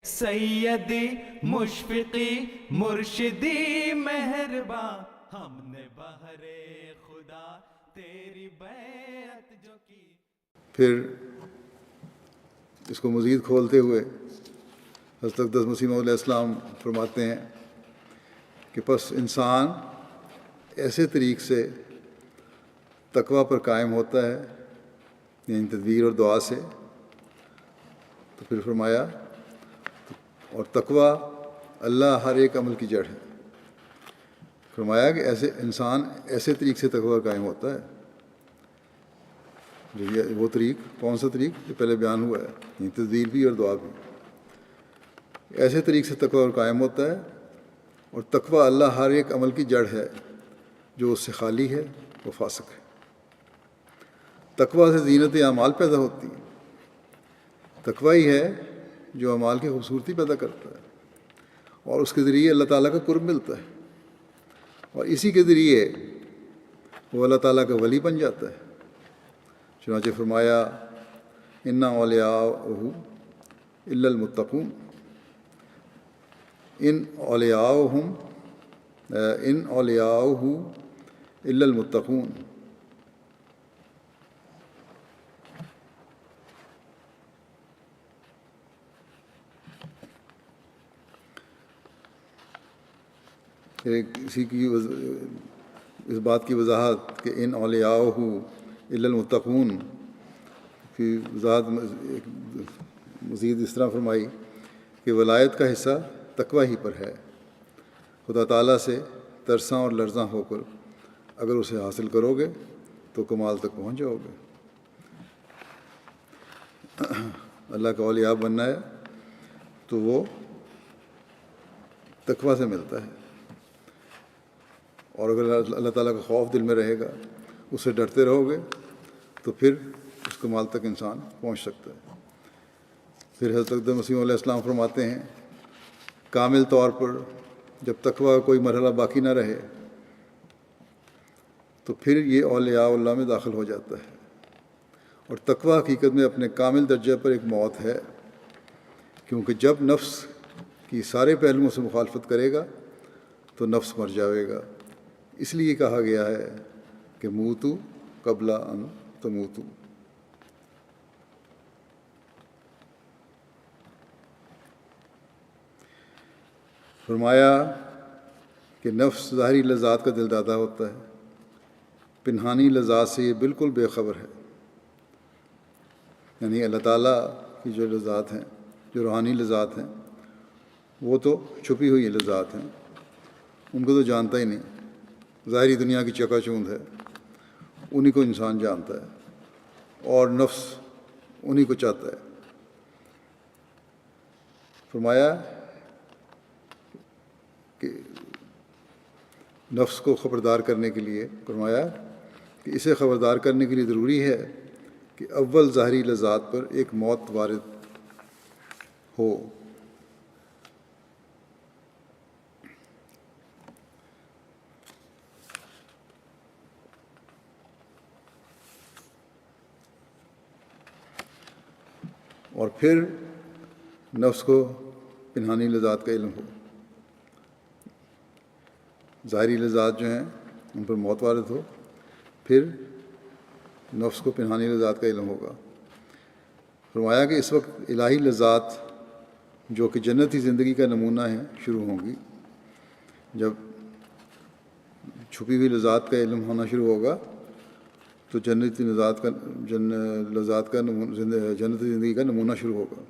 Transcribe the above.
سیدی مشفقی مرشدی مہرباں، ہم نے بہر خدا تیری بیعت جو کی۔ پھر اس کو مزید کھولتے ہوئے حضرت اقدس مسیح موعود علیہ السلام فرماتے ہیں کہ پس انسان ایسے طریق سے تقوی پر قائم ہوتا ہے، یعنی تدبیر اور دعا سے۔ تو پھر فرمایا اور تقوی اللہ ہر ایک عمل کی جڑ ہے۔ فرمایا کہ ایسے انسان ایسے طریق سے تقوی پر قائم ہوتا ہے۔ وہ طریق کون سا طریق جو پہلے بیان ہوا ہے، یعنی تدبیر بھی اور دعا بھی۔ ایسے طریق سے تقوی پر قائم ہوتا ہے، اور تقوی اللہ ہر ایک عمل کی جڑ ہے، جو اس سے خالی ہے وہ فاسق ہے۔ تقوی سے زینت اعمال پیدا ہوتی ہے۔ تقوی ہی ہے جو اعمال کی خوبصورتی پیدا کرتا ہے، اور اس کے ذریعے اللہ تعالیٰ کا قرب ملتا ہے، اور اسی کے ذریعے وہ اللہ تعالیٰ کا ولی بن جاتا ہے۔ چنانچہ فرمایا انا اولیاءہ الا المتقون، ان اولیاءہ الا المتقون۔ اسی کی اس بات کی وضاحت کہ ان اولیاءہ الا المتقون کی وضاحت مزید اس طرح فرمائی کہ ولایت کا حصہ تقوی ہی پر ہے۔ خدا تعالیٰ سے ترساں اور لرزاں ہو کر اگر اسے حاصل کرو گے تو کمال تک پہنچ جاؤ گے۔ اللہ کا اولیاء بننا ہے تو وہ تقوی سے ملتا ہے، اور اگر اللہ تعالیٰ کا خوف دل میں رہے گا، اس سے ڈرتے رہو گے، تو پھر اس کمال تک انسان پہنچ سکتا ہے۔ پھر حضرت اقدس مسیح علیہ السلام فرماتے ہیں کامل طور پر جب تقوی کا کوئی مرحلہ باقی نہ رہے تو پھر یہ اولیاء اللہ میں داخل ہو جاتا ہے، اور تقوی حقیقت میں اپنے کامل درجہ پر ایک موت ہے، کیونکہ جب نفس کی سارے پہلوؤں سے مخالفت کرے گا تو نفس مر جاوے گا۔ اس لیے کہا گیا ہے کہ موتو قبل ان تموتو۔ فرمایا کہ نفس ظاہری لذات کا دل دادا ہوتا ہے، پنہانی لذات سے یہ بالکل بے خبر ہے۔ یعنی اللہ تعالیٰ کی جو لذات ہیں، جو روحانی لذات ہیں، وہ تو چھپی ہوئی لذات ہیں، ان کو تو جانتا ہی نہیں۔ ظاہری دنیا کی چکا چوند ہے، انہی کو انسان جانتا ہے، اور نفس انہی کو چاہتا ہے۔ فرمایا کہ نفس کو خبردار کرنے کے لیے فرمایا کہ اسے خبردار کرنے کے لیے ضروری ہے کہ اول ظاہری لذات پر ایک موت وارد ہو۔ اور پھر نفس کو پنہانی لذات کا علم ہو۔ ظاہری لذات جو ہیں ان پر موت وارد ہو، پھر نفس کو پنہانی لذات کا علم ہوگا۔ فرمایا کہ اس وقت الہی لذات جو کہ جنتی زندگی کا نمونہ ہیں شروع ہوں گی۔ جب چھپی ہوئی لذات کا علم ہونا شروع ہوگا تو جنتی لذات کا جنتی زندگی کا نمونہ شروع ہوگا۔